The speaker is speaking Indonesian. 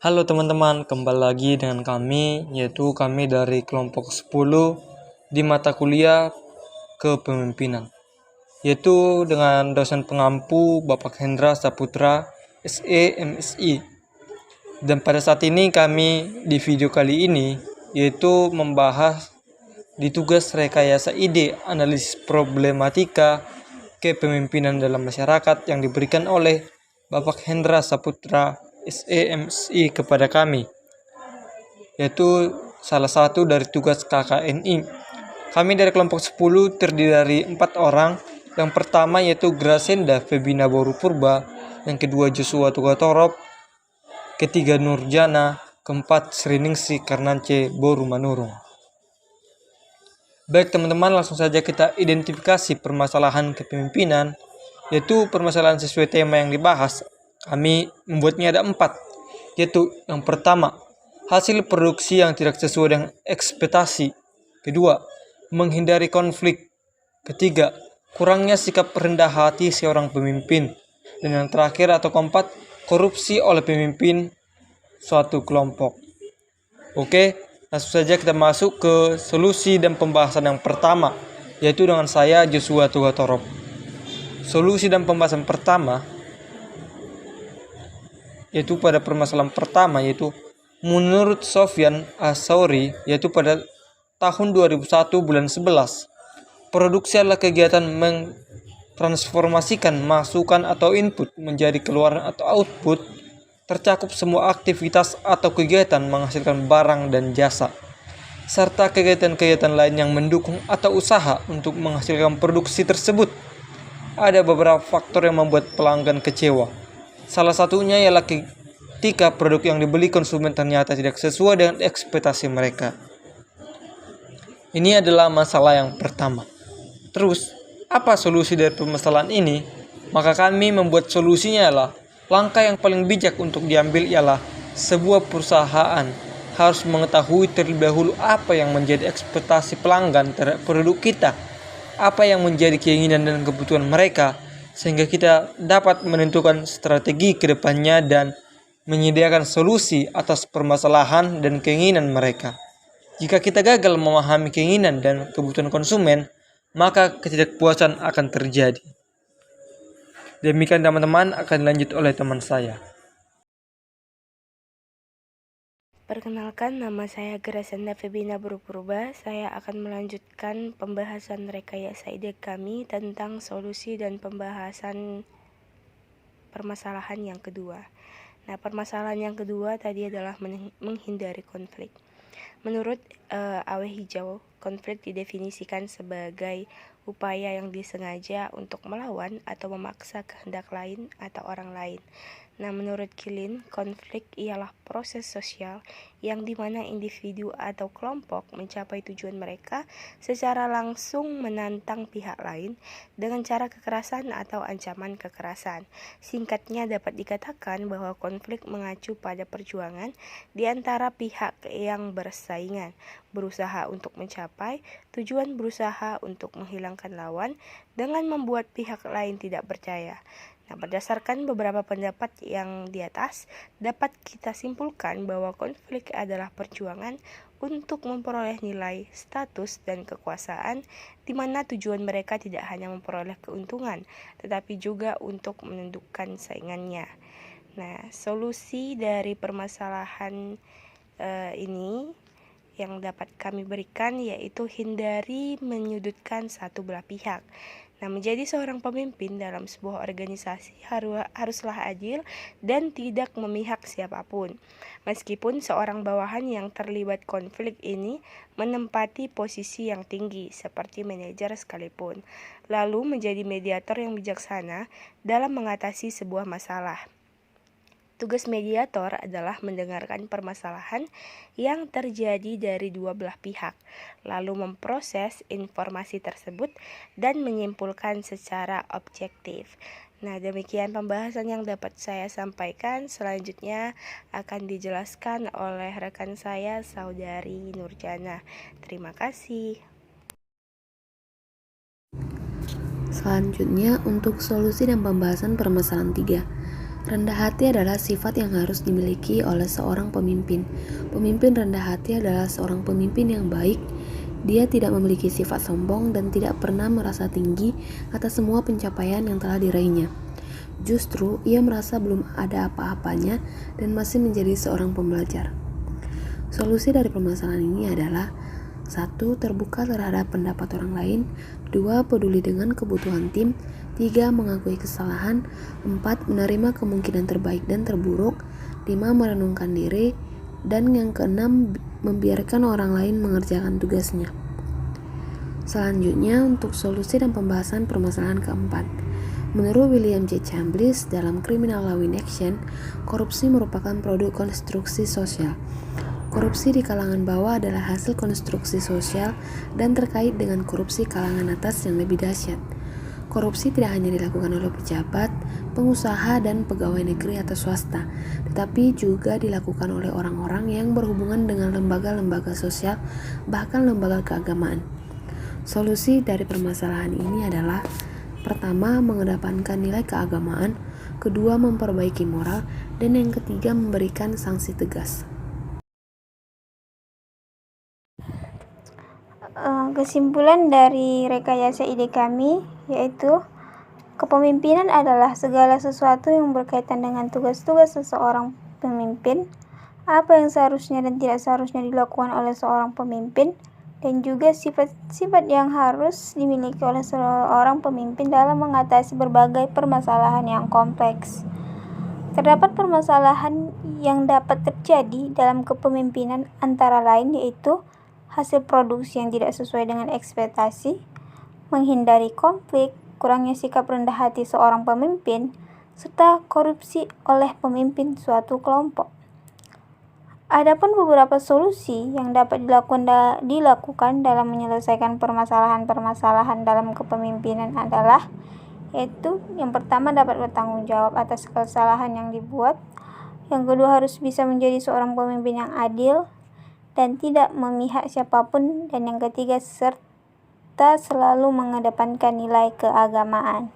Halo teman-teman, kembali lagi dengan kami, yaitu kami dari kelompok 10 di mata kuliah kepemimpinan, yaitu dengan dosen pengampu Bapak Hendra Saputra, SE MSI. Dan pada saat ini kami di video kali ini, yaitu membahas di tugas rekayasa ide analisis problematika kepemimpinan dalam masyarakat yang diberikan oleh Bapak Hendra Saputra SEMSI kepada kami, yaitu salah satu dari tugas KKNI. Kami dari kelompok 10 terdiri dari 4 orang. Yang pertama yaitu Grasenda Febina Boru Purba, yang kedua Joshua Tugatorop, ketiga Nurjana, keempat Sriningsi Karnance Boru Manurung. Baik teman-teman, langsung saja kita identifikasi permasalahan kepemimpinan, yaitu permasalahan sesuai tema yang dibahas. Kami membuatnya ada 4, yaitu yang pertama, hasil produksi yang tidak sesuai dengan ekspektasi. Kedua, menghindari konflik. Ketiga, kurangnya sikap rendah hati seorang pemimpin. Dan yang terakhir atau keempat, korupsi oleh pemimpin suatu kelompok. Oke, langsung saja kita masuk ke solusi dan pembahasan yang pertama, yaitu dengan saya Joshua Tugatorop. Solusi dan pembahasan pertama yaitu pada permasalahan pertama, yaitu menurut Sofyan Asauri, yaitu pada tahun 2001 bulan 11, produksi adalah kegiatan mentransformasikan masukan atau input menjadi keluaran atau output, tercakup semua aktivitas atau kegiatan menghasilkan barang dan jasa, serta kegiatan-kegiatan lain yang mendukung atau usaha untuk menghasilkan produksi tersebut. Ada beberapa faktor yang membuat pelanggan kecewa. Salah satunya ialah ketika produk yang dibeli konsumen ternyata tidak sesuai dengan ekspektasi mereka. Ini adalah masalah yang pertama. Terus, apa solusi dari permasalahan ini? Maka kami membuat solusinya adalah langkah yang paling bijak untuk diambil ialah sebuah perusahaan harus mengetahui terlebih dahulu apa yang menjadi ekspektasi pelanggan terhadap produk kita, apa yang menjadi keinginan dan kebutuhan mereka, sehingga kita dapat menentukan strategi ke depannya dan menyediakan solusi atas permasalahan dan keinginan mereka. Jika kita gagal memahami keinginan dan kebutuhan konsumen, maka ketidakpuasan akan terjadi. Demikian teman-teman, akan dilanjut oleh teman saya. Perkenalkan, nama saya Grasenda Febina Purba. Saya akan melanjutkan pembahasan rekayasa ide kami tentang solusi dan pembahasan permasalahan yang kedua. Nah, permasalahan yang kedua tadi adalah menghindari konflik. Menurut Awe Hijau, konflik didefinisikan sebagai upaya yang disengaja untuk melawan atau memaksa kehendak lain atau orang lain. Nah, menurut Kilin, konflik ialah proses sosial yang dimana individu atau kelompok mencapai tujuan mereka secara langsung menantang pihak lain dengan cara kekerasan atau ancaman kekerasan. Singkatnya dapat dikatakan bahwa konflik mengacu pada perjuangan di antara pihak yang bersaingan, berusaha untuk mencapai tujuan, berusaha untuk menghilangkan lawan dengan membuat pihak lain tidak percaya. Nah, berdasarkan beberapa pendapat yang di atas, dapat kita simpulkan bahwa konflik adalah perjuangan untuk memperoleh nilai, status, dan kekuasaan, di mana tujuan mereka tidak hanya memperoleh keuntungan, tetapi juga untuk menundukkan saingannya. Nah, solusi dari permasalahan ini yang dapat kami berikan yaitu hindari menyudutkan satu belah pihak. Nah, menjadi seorang pemimpin dalam sebuah organisasi haruslah adil dan tidak memihak siapapun. Meskipun seorang bawahan yang terlibat konflik ini menempati posisi yang tinggi seperti manajer sekalipun, lalu menjadi mediator yang bijaksana dalam mengatasi sebuah masalah. Tugas mediator adalah mendengarkan permasalahan yang terjadi dari dua belah pihak, lalu memproses informasi tersebut dan menyimpulkan secara objektif. Nah, demikian pembahasan yang dapat saya sampaikan. Selanjutnya akan dijelaskan oleh rekan saya, Saudari Nurjana. Terima kasih. Selanjutnya untuk solusi dan pembahasan permasalahan 3. Rendah hati adalah sifat yang harus dimiliki oleh seorang pemimpin. Pemimpin rendah hati adalah seorang pemimpin yang baik. Dia tidak memiliki sifat sombong dan tidak pernah merasa tinggi atas semua pencapaian yang telah diraihnya. Justru, ia merasa belum ada apa-apanya dan masih menjadi seorang pembelajar. Solusi dari permasalahan ini adalah 1. Terbuka terhadap pendapat orang lain. 2. Peduli dengan kebutuhan tim. 3. Mengakui kesalahan. 4. Menerima kemungkinan terbaik dan terburuk. 5. Merenungkan diri. Dan yang keenam, membiarkan orang lain mengerjakan tugasnya. Selanjutnya, untuk solusi dan pembahasan permasalahan keempat. Menurut William J. Chambliss dalam Criminal Law in Action, korupsi merupakan produk konstruksi sosial. Korupsi di kalangan bawah adalah hasil konstruksi sosial dan terkait dengan korupsi kalangan atas yang lebih dahsyat. Korupsi tidak hanya dilakukan oleh pejabat, pengusaha, dan pegawai negeri atau swasta, tetapi juga dilakukan oleh orang-orang yang berhubungan dengan lembaga-lembaga sosial, bahkan lembaga keagamaan. Solusi dari permasalahan ini adalah: pertama, mengedepankan nilai keagamaan, kedua, memperbaiki moral, dan yang ketiga, memberikan sanksi tegas. Kesimpulan dari rekayasa ide kami yaitu kepemimpinan adalah segala sesuatu yang berkaitan dengan tugas-tugas seseorang pemimpin, apa yang seharusnya dan tidak seharusnya dilakukan oleh seorang pemimpin, dan juga sifat-sifat yang harus dimiliki oleh seorang pemimpin dalam mengatasi berbagai permasalahan yang kompleks. Terdapat permasalahan yang dapat terjadi dalam kepemimpinan antara lain yaitu hasil produksi yang tidak sesuai dengan ekspektasi, menghindari konflik, kurangnya sikap rendah hati seorang pemimpin, serta korupsi oleh pemimpin suatu kelompok. Adapun beberapa solusi yang dapat dilakukan dalam menyelesaikan permasalahan-permasalahan dalam kepemimpinan adalah yaitu yang pertama dapat bertanggung jawab atas kesalahan yang dibuat, yang kedua harus bisa menjadi seorang pemimpin yang adil dan tidak memihak siapapun, dan yang ketiga serta selalu mengedepankan nilai keagamaan.